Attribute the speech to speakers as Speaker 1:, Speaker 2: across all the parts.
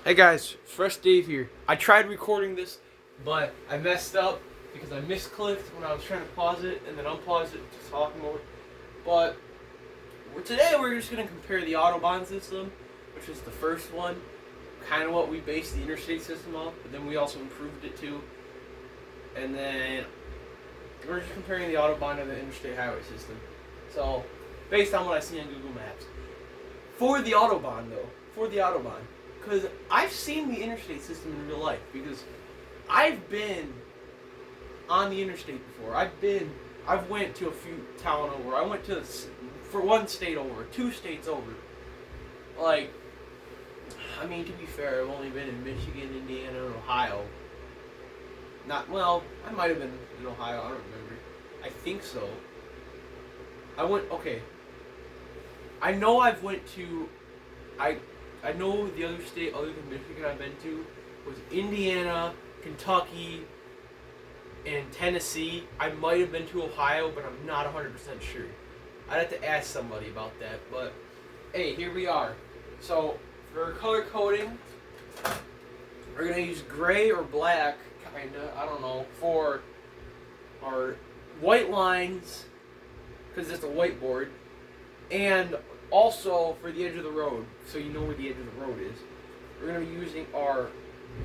Speaker 1: Hey guys, Fresh Dave here. I tried recording this, but I messed up because I misclicked when I was trying to pause it and then unpause it to talk more. But today we're just going to compare the Autobahn system, which is the first one, kind of what we based the interstate system off, but then we also improved it too. And then we're just comparing the Autobahn to the interstate highway system. So, based on what I see on Google Maps. For the Autobahn, because I've seen the interstate system in real life, because I've been on the interstate before. I've went to a few town over. I went to, for one state over, two states over. Like, I mean, to be fair, I've only been in Michigan, Indiana, and Ohio. I might have been in Ohio, I don't remember. I think so. Okay. I know I've went to, I know the other state other than Michigan I've been to was Indiana, Kentucky, and Tennessee. I might have been to Ohio, but I'm not 100% sure. I'd have to ask somebody about that, but hey, here we are. So, for color coding, we're going to use gray or black, kinda, I don't know, for our white lines, because it's a whiteboard, and also for the edge of the road, so you know where the edge of the road is. We're going to be using our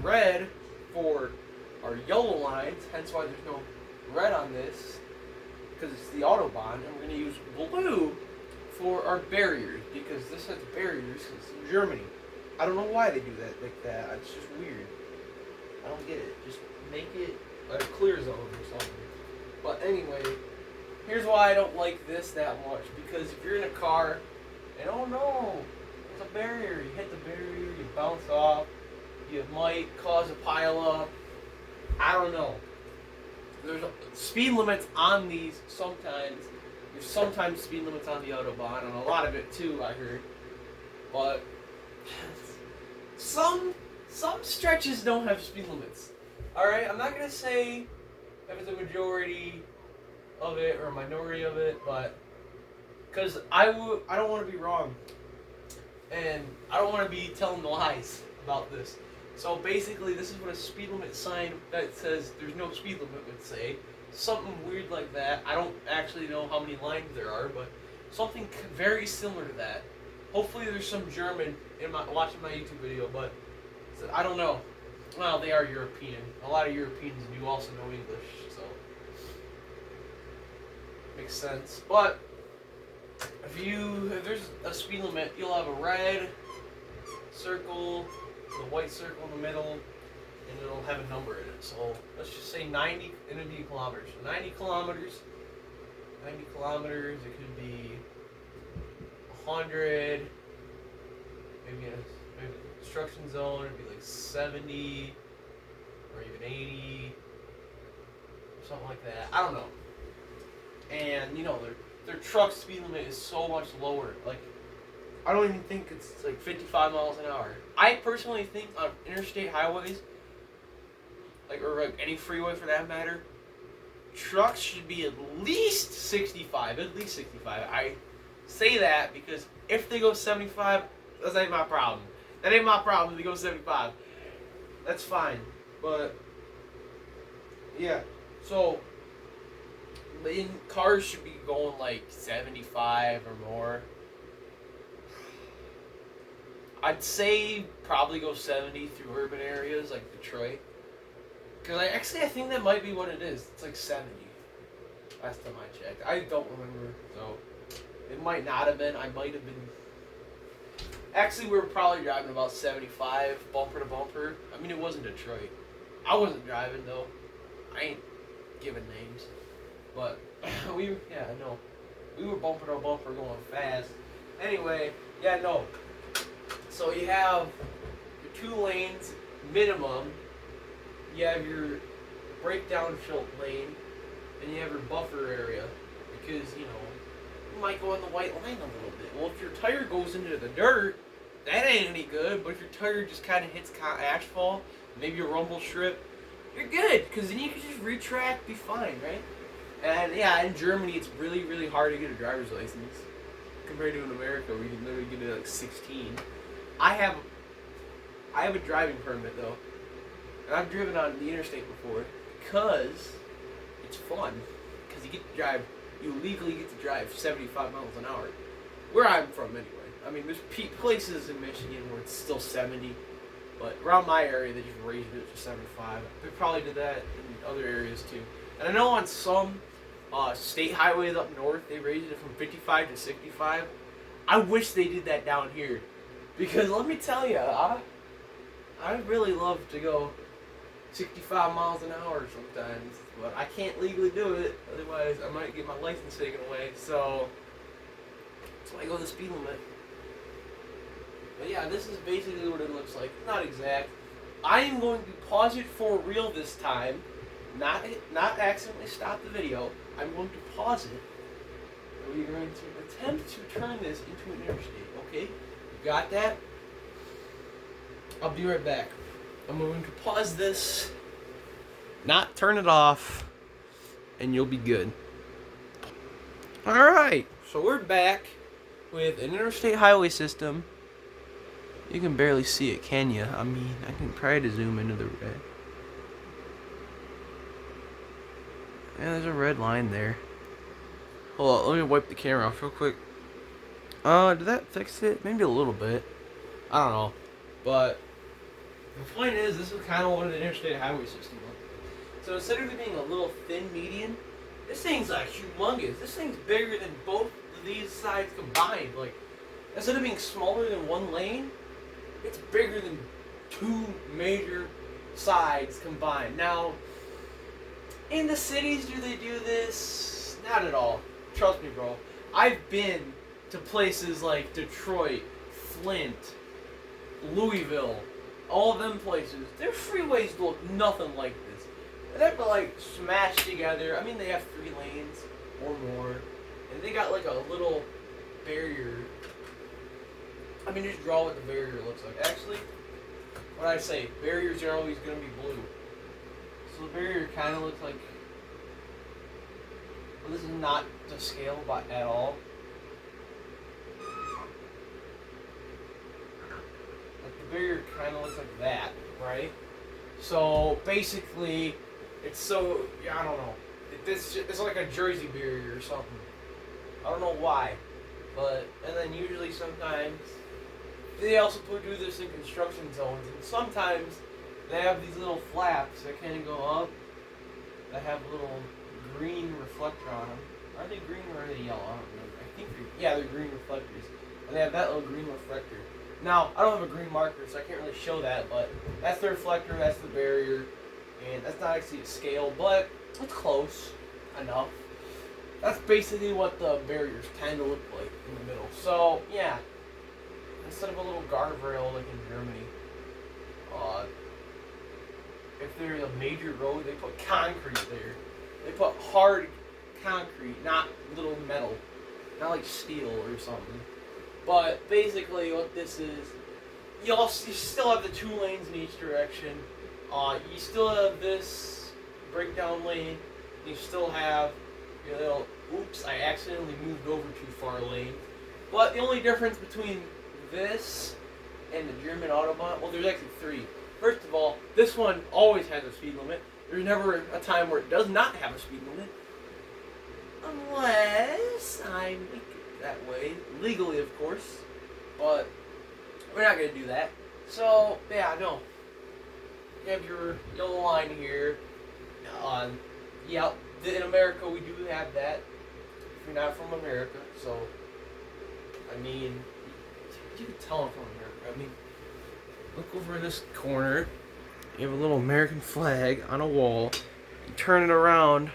Speaker 1: red for our yellow lines, hence why there's no red on this, because it's the Autobahn, and we're going to use blue for our barriers, because this has barriers, it's in Germany. I don't know why they do that like that, it's just weird. I don't get it. Just make it a clear zone or something. But anyway, here's why I don't like this that much, because if you're in a car, and oh no, there's a barrier. You hit the barrier, you bounce off, you might cause a pile up. I don't know. There's speed limits on these sometimes. There's sometimes speed limits on the Autobahn, and a lot of it too, I heard. But some stretches don't have speed limits. Alright, I'm not going to say if it's a majority of it or a minority of it, but because I don't want to be wrong, and I don't want to be telling lies about this. So basically, this is what a speed limit sign that says there's no speed limit would say. Something weird like that. I don't actually know how many lines there are, but something very similar to that. Hopefully there's some German in watching my YouTube video, but I don't know. Well, they are European. A lot of Europeans do also know English, so makes sense. But if there's a speed limit, you'll have a red circle, the white circle in the middle, and it'll have a number in it. So let's just say 90, and it'll be kilometers. So 90 kilometers, it could be 100, maybe construction zone, it'd be like 70, or even 80, something like that. I don't know. And, their truck speed limit is so much lower. Like, I don't even think it's like 55 miles an hour. I personally think on interstate highways, or any freeway for that matter, trucks should be at least 65. I say that because if they go 75, that ain't my problem. That ain't my problem if they go 75. That's fine. But, yeah. So, cars should be going like 75 or more. I'd say probably go 70 through urban areas like Detroit. Because I think that might be what it is. It's like 70. Last time I checked. I don't remember. So, it might not have been. I might have been. Actually, we were probably driving about 75, bumper to bumper. I mean, it wasn't Detroit. I wasn't driving, though. I ain't giving names. But, we were bumper to bumper going fast. Anyway, so you have your 2 lanes minimum. You have your breakdown field lane, and you have your buffer area. Because, you might go on the white line a little bit. Well, if your tire goes into the dirt, that ain't any good. But if your tire just kind of hits asphalt, maybe a rumble strip, you're good. Because then you can just retract, be fine, right? And yeah, in Germany, it's really, really hard to get a driver's license compared to in America, where you can literally get it at like 16. I I have a driving permit though, and I've driven on the interstate before because it's fun. Because you get to drive, you legally get to drive 75 miles an hour. Where I'm from, anyway. I mean, there's places in Michigan where it's still 70, but around my area they just raised it to 75. They probably did that in other areas too. And I know on some state highways up north they raised it from 55 to 65. I wish they did that down here, because let me tell you, I really love to go 65 miles an hour sometimes, but I can't legally do it. Otherwise, I might get my license taken away. So that's why I go the speed limit. But yeah, this is basically what it looks like. Not exact. I am going to pause it for real this time. Not accidentally stop the video. I'm going to pause it. And we're going to attempt to turn this into an interstate. Okay? You got that? I'll be right back. I'm going to pause this, not turn it off, and you'll be good. Alright, so we're back with an interstate highway system. You can barely see it, can you? I mean, I can try to zoom into the red. Yeah, there's a red line there. Hold on, let me wipe the camera off real quick. Did that fix it? Maybe a little bit. I don't know. But the point is, this is kind of what an interstate highway system looks. So instead of it being a little thin median, this thing's like humongous. This thing's bigger than both of these sides combined. Like, instead of being smaller than one lane, it's bigger than two major sides combined. Now, in the cities, do they do this? Not at all. Trust me, bro. I've been to places like Detroit, Flint, Louisville, all of them places. Their freeways look nothing like this. They're like smashed together. I mean, they have 3 lanes or more, and they got like a little barrier. I mean, just draw what the barrier looks like. Actually, what I say, barriers are always going to be blue. So the barrier kind of looks like. Well, this is not to scale at all. The barrier kind of looks like that, right? So basically, it's so, I don't know. It's like a Jersey barrier or something. I don't know why, but and then usually sometimes they also do this in construction zones, and sometimes they have these little flaps that kind of go up that have a little green reflector on them. Are they green or are they yellow? I don't remember. I think they're green reflectors, and they have that little green reflector. Now, I don't have a green marker, so I can't really show that, but that's the reflector, that's the barrier, and that's not actually a scale, but it's close enough. That's basically what the barriers tend to look like in the middle. So, yeah, instead of a little guardrail like in Germany, if there's a major road, they put concrete there. They put hard concrete, not little metal, not like steel or something. But basically what this is, you still have the 2 lanes in each direction. You still have this breakdown lane. You still have your little, oops, I accidentally moved over too far lane. But the only difference between this and the German Autobahn, well, there's actually 3. First of all, this one always has a speed limit. There's never a time where it does not have a speed limit. Unless I make it that way. Legally, of course. But we're not going to do that. So, yeah, no. You have your yellow line here. Yeah, in America we do have that. If you're not from America. So, I mean, you can tell I'm from America. I mean, look over in this corner. You have a little American flag on a wall. You turn it around.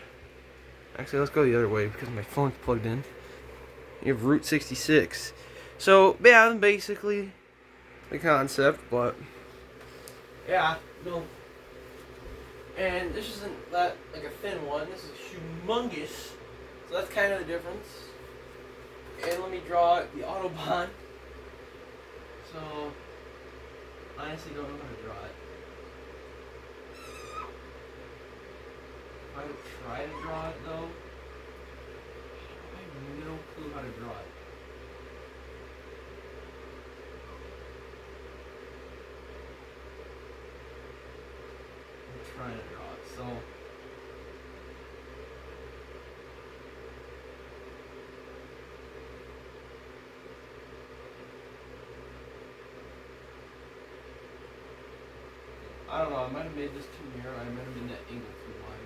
Speaker 1: Actually, let's go the other way because my phone's plugged in. You have Route 66. So, yeah, basically the concept, but yeah, no. And this isn't that like a thin one. This is humongous. So that's kind of the difference. And let me draw the Autobahn. So, honestly, don't know how to draw it. I would try to draw it though. I have no clue how to draw it. trying to draw it. So I don't know, I might have made this too narrow, I might have made that angle too wide.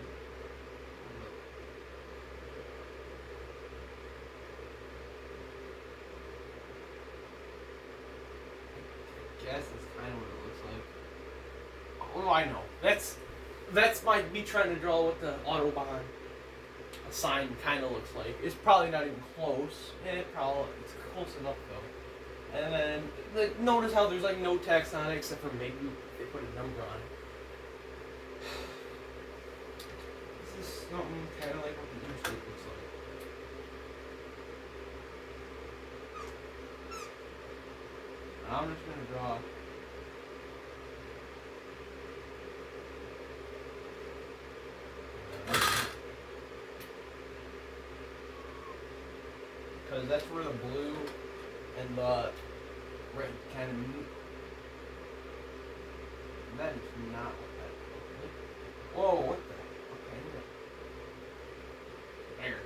Speaker 1: I guess that's kind of what it looks like. What do I know? That's me trying to draw what the Autobahn sign kind of looks like. It's probably not even close. It's close enough though. And then like, notice how there's like no text on it except for maybe they put a number on it. This is something kind of like what the Interstate looks like. I'm just gonna draw. Because that's where the blue and the red kind of meet. And that is not what that looks like. Whoa, what the? Okay, there.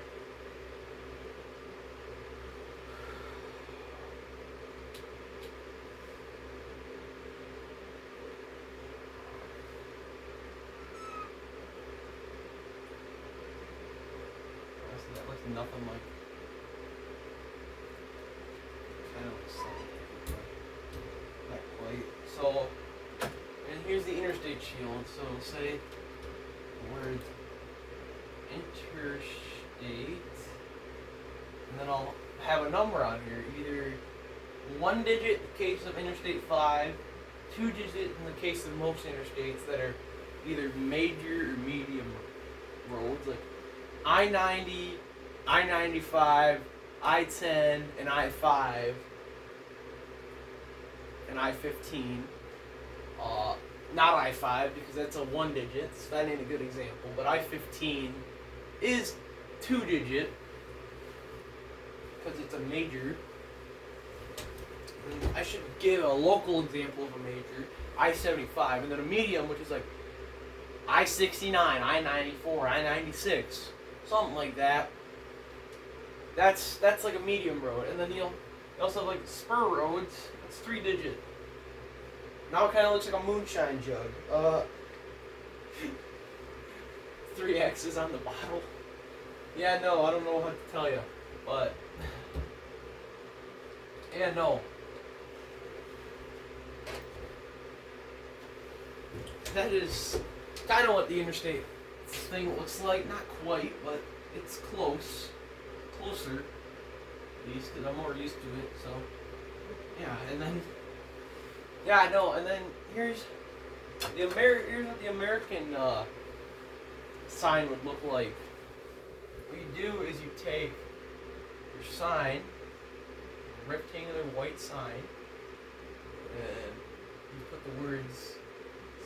Speaker 1: That looks nothing like. Kind of looks something, but not quite. So, and here's the Interstate shield. So it'll say the word Interstate, and then I'll have a number on here. Either 1 digit in the case of Interstate 5, 2 digit in the case of most interstates that are either major or medium roads, like I-90, I-95, I-10, and I-5, and I-15. Not I-5 because that's a 1 digit, so that ain't a good example, but I-15 is 2 digit because it's a major. And I should give a local example of a major, I-75, and then a medium, which is like I-69, I-94, I-96, something like that. That's like a medium road, and then you also have like spur roads. That's 3 digit. Now it kind of looks like a moonshine jug. 3 X's on the bottle. Yeah, no, I don't know what to tell you, but yeah, no. That is kind of what the Interstate thing looks like. Not quite, but it's close. Closer, at least, because I'm more used to it, so yeah, and then yeah, I know, and then here's what the American sign would look like. What you do is you take your sign, a rectangular white sign, and you put the words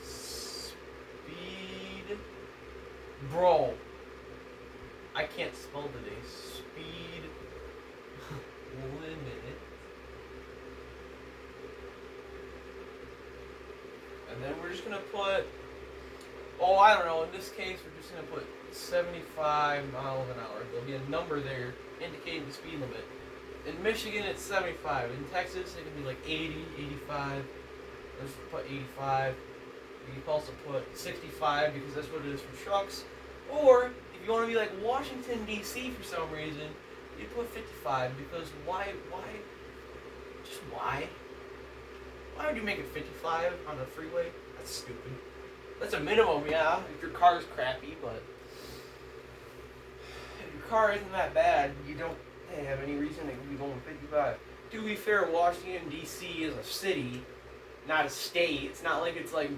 Speaker 1: speed, bro. I can't spell today. Speed limit. And then we're just going to put, oh, I don't know, in this case, we're just going to put 75 miles an hour. There'll be a number there indicating the speed limit. In Michigan, it's 75. In Texas, it can be like 80, 85. Let's put 85. You can also put 65 because that's what it is for trucks. Or, if you want to be like Washington, D.C. for some reason, you put 55 because why? Just why? Why would you make it 55 on the freeway? That's stupid. That's a minimum, yeah, if your car is crappy, but if your car isn't that bad, you don't have any reason to be going 55. To be fair, Washington, D.C. is a city, not a state. It's not like it's like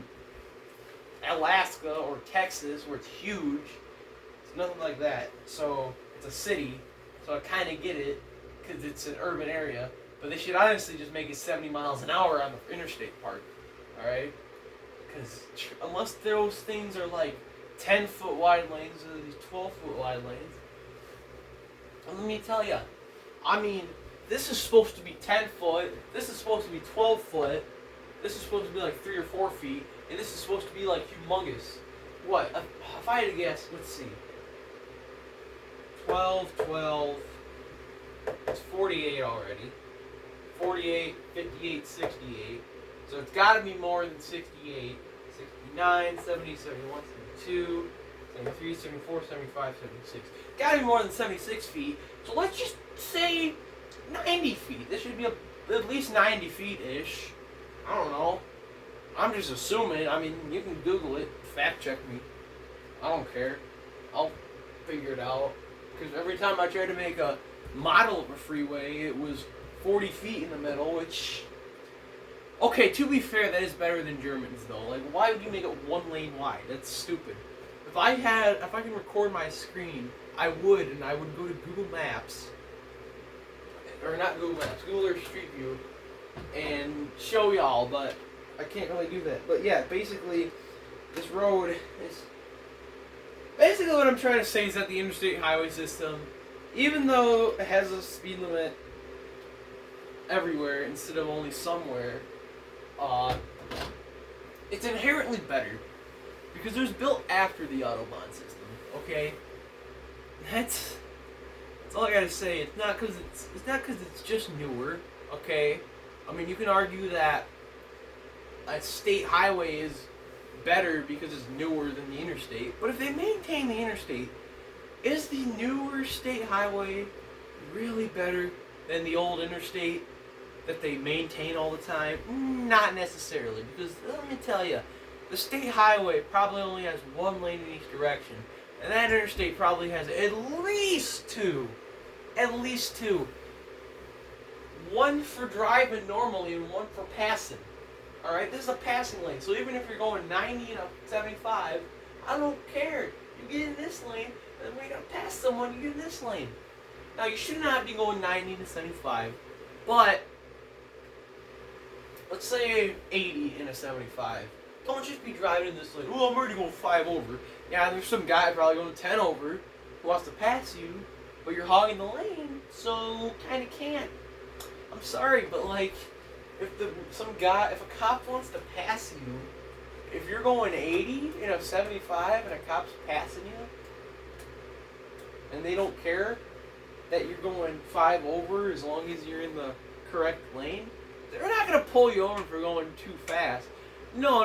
Speaker 1: Alaska or Texas where it's huge. It's nothing like that. So it's a city. So I kind of get it because it's an urban area. But they should honestly just make it 70 miles an hour on the interstate part. All right? Because unless those things are like 10-foot wide lanes or these 12-foot wide lanes, and let me tell you, I mean, this is supposed to be 10 foot. This is supposed to be 12 foot. This is supposed to be like 3 or 4 feet. And this is supposed to be like humongous. what? If I had to guess, let's see. 12, 12. It's 48 already. 48, 58, 68. So it's got to be more than 68. 69, 70, 71, 72, 73, 74, 75, 76. Got to be more than 76 feet. So let's just say 90 feet. This should be at least 90 feet-ish. I don't know. I'm just assuming. I mean, you can Google it. Fact check me. I don't care. I'll figure it out. Because every time I tried to make a model of a freeway, it was 40 feet in the middle, which... Okay, to be fair, that is better than Germans, though. Like, why would you make it one lane wide? That's stupid. If I can record my screen, I would, and I would go to Google Maps, or not Google Maps, Google Earth Street View, and show y'all, but I can't really do that. But yeah, basically, this road is... Basically what I'm trying to say is that the interstate highway system, even though it has a speed limit everywhere instead of only somewhere, it's inherently better because it was built after the Autobahn system. Okay, that's all I gotta say. It's not because it's just newer. Okay, I mean you can argue that a state highway is better because it's newer than the interstate, but if they maintain the interstate, is the newer state highway really better than the old interstate that they maintain all the time? Not necessarily, because let me tell you, the state highway probably only has one lane in each direction, and that interstate probably has at least two. At least two. One for driving normally and one for passing. Alright, this is a passing lane, so even if you're going 90 and 75, I don't care. You get in this lane, and when you gotta pass someone, you get in this lane. Now, you should not be going 90 to 75, but let's say 80 and a 75. Don't just be driving in this lane. Oh, I'm already going 5 over. Yeah, there's some guy probably going 10 over who wants to pass you, but you're hogging the lane, so kind of can't. I'm sorry, but like, if a cop wants to pass you, if you're going 80 in a 75 and a cop's passing you, and they don't care that you're going 5 over as long as you're in the correct lane, they're not going to pull you over for going too fast. No.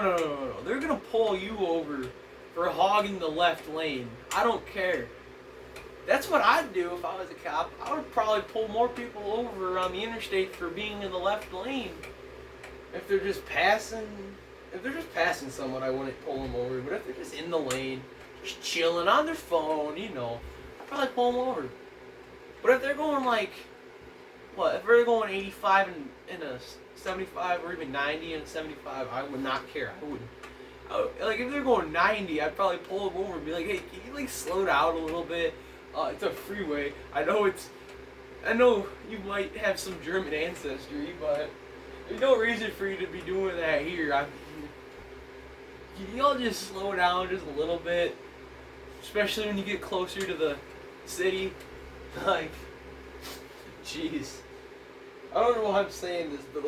Speaker 1: They're going to pull you over for hogging the left lane. I don't care. That's what I'd do if I was a cop. I would probably pull more people over on the interstate for being in the left lane. If they're just passing someone, I wouldn't pull them over. But if they're just in the lane, just chilling on their phone, I'd probably pull them over. But if they're going if they're going 85 in a 75 or even 90 and a 75, I would not care. I wouldn't. If they're going 90, I'd probably pull them over and be like, hey, can you slow down a little bit? It's a freeway. I know you might have some German ancestry, but there's no reason for you to be doing that here. Can y'all just slow down just a little bit? Especially when you get closer to the city. Jeez. I don't know why I'm saying this, but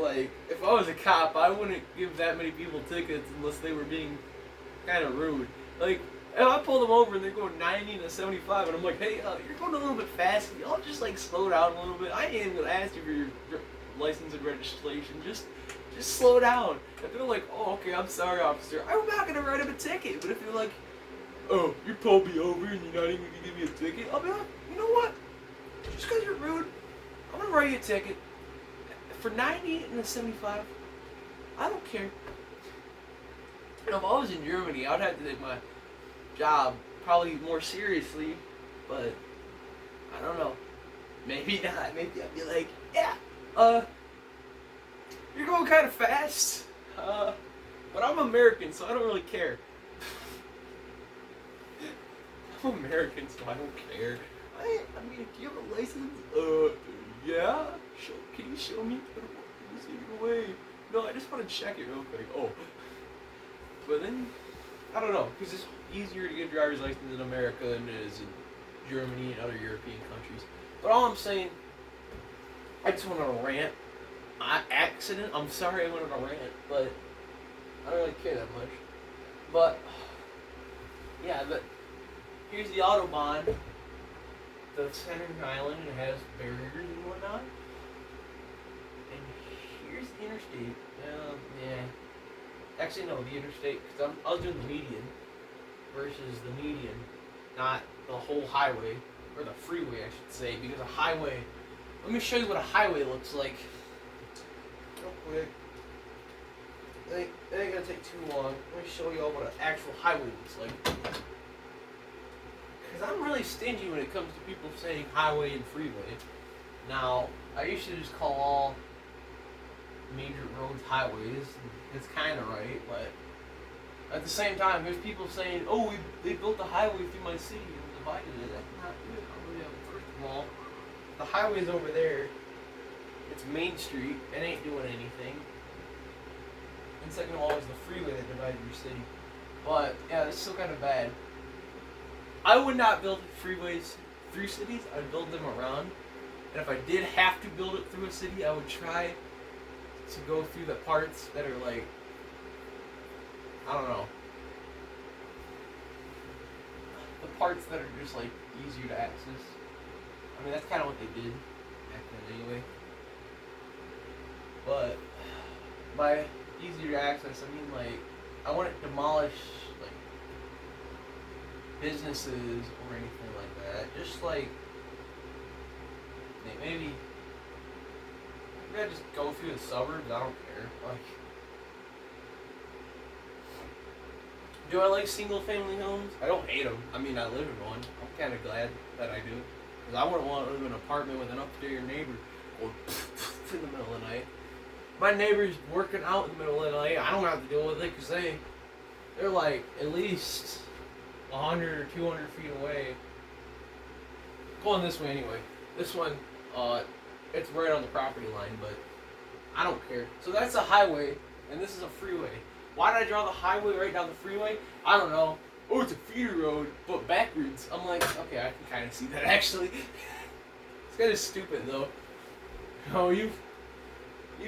Speaker 1: if I was a cop, I wouldn't give that many people tickets unless they were being kind of rude. If I pull them over and they're going 90 to 75, and I'm like, hey, you're going a little bit fast. Y'all just slow down a little bit. I ain't even gonna ask you for your license and registration. Just slow down. If they're like, oh, okay, I'm sorry, officer, I'm not gonna write him a ticket. But if they're like, oh, you pulled me over and you're not even gonna give me a ticket, I'll be like, you know what? Just because you're rude, I'm gonna write you a ticket for 90 and a 75. I don't care. And if I was in Germany, I'd have to take my job probably more seriously, but I don't know. Maybe not. Maybe I'd be like, yeah, you're going kind of fast, but I'm American, so I don't really care. I'm American, so I don't care. I mean, do you have a license? Yeah. Can you show me? Just take it away. No, I just want to check it real quick. Oh. But then, I don't know, because it's easier to get a driver's license in America than it is in Germany and other European countries. But all I'm saying, I just went on a rant. Accident. I'm sorry I went on a rant, but I don't really care that much. But Yeah, but here's the Autobahn, the center island, and it has barriers and whatnot. And here's the interstate. Yeah. Actually, no, the interstate, because I was doing the median versus the median, not the whole highway, or the freeway, I should say, because a highway. Let me show you what a highway looks like. Real quick. It ain't gonna take too long. Let me show you all what an actual highway looks like. Because I'm really stingy when it comes to people saying highway and freeway. Now, I used to just call all major roads highways. It's kind of right, but at the same time, there's people saying, "Oh, they built a highway through my city and divided it." That's not good. First of all, the highway's over there. It's Main Street. It ain't doing anything. And second of all, it's the freeway that divided your city. But yeah, it's still kind of bad. I would not build freeways through cities. I'd build them around. And if I did have to build it through a city, I would try to go through the parts that are like, I don't know, the parts that are just like easier to access. I mean, that's kind of what they did back then anyway. But by easier to access, I mean like, I wouldn't demolish like businesses or anything like that. Just like maybe I just go through the suburbs. I don't care. Like, do I like single-family homes? I don't hate them. I mean, I live in one. I'm kind of glad that I do, because I wouldn't want to live in an apartment with an upstairs neighbor or in the middle of the night. My neighbor's working out in the middle of the night. I don't have to deal with it because they're like at least 100 or 200 feet away. Going this way anyway. This one, it's right on the property line, but I don't care. So that's a highway, and this is a freeway. Why did I draw the highway right down the freeway? I don't know. Oh, it's a feeder road, but backwards. I'm like, okay, I can kind of see that actually. It's kind of stupid though. No, you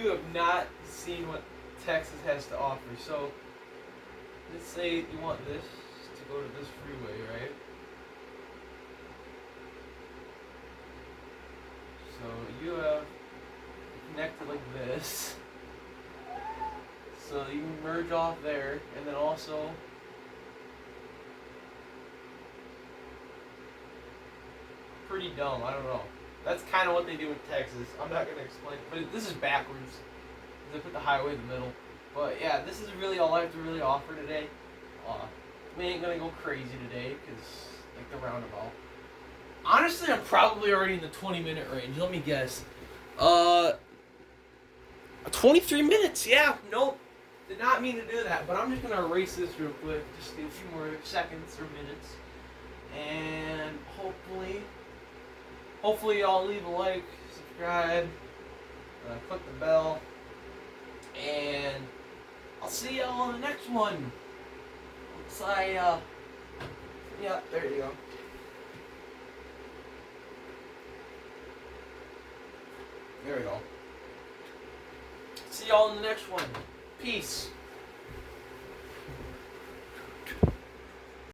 Speaker 1: have not seen what Texas has to offer. So let's say you want this to go to this freeway, right? So you have connected like this. So you can merge off there, and then also pretty dumb, I don't know. That's kind of what they do in Texas. I'm not going to explain it, but this is backwards. They put the highway in the middle. But yeah, this is really all I have to really offer today. We ain't going to go crazy today, because like the roundabout. Honestly, I'm probably already in the 20-minute range. Let me guess. 23 minutes. Yeah, nope. Did not mean to do that, but I'm just going to erase this real quick. Just do a few more seconds or minutes. And hopefully y'all leave a like, subscribe, click the bell. And I'll see y'all on the next one. Yeah, there you go. There we go. See y'all in the next one. Peace.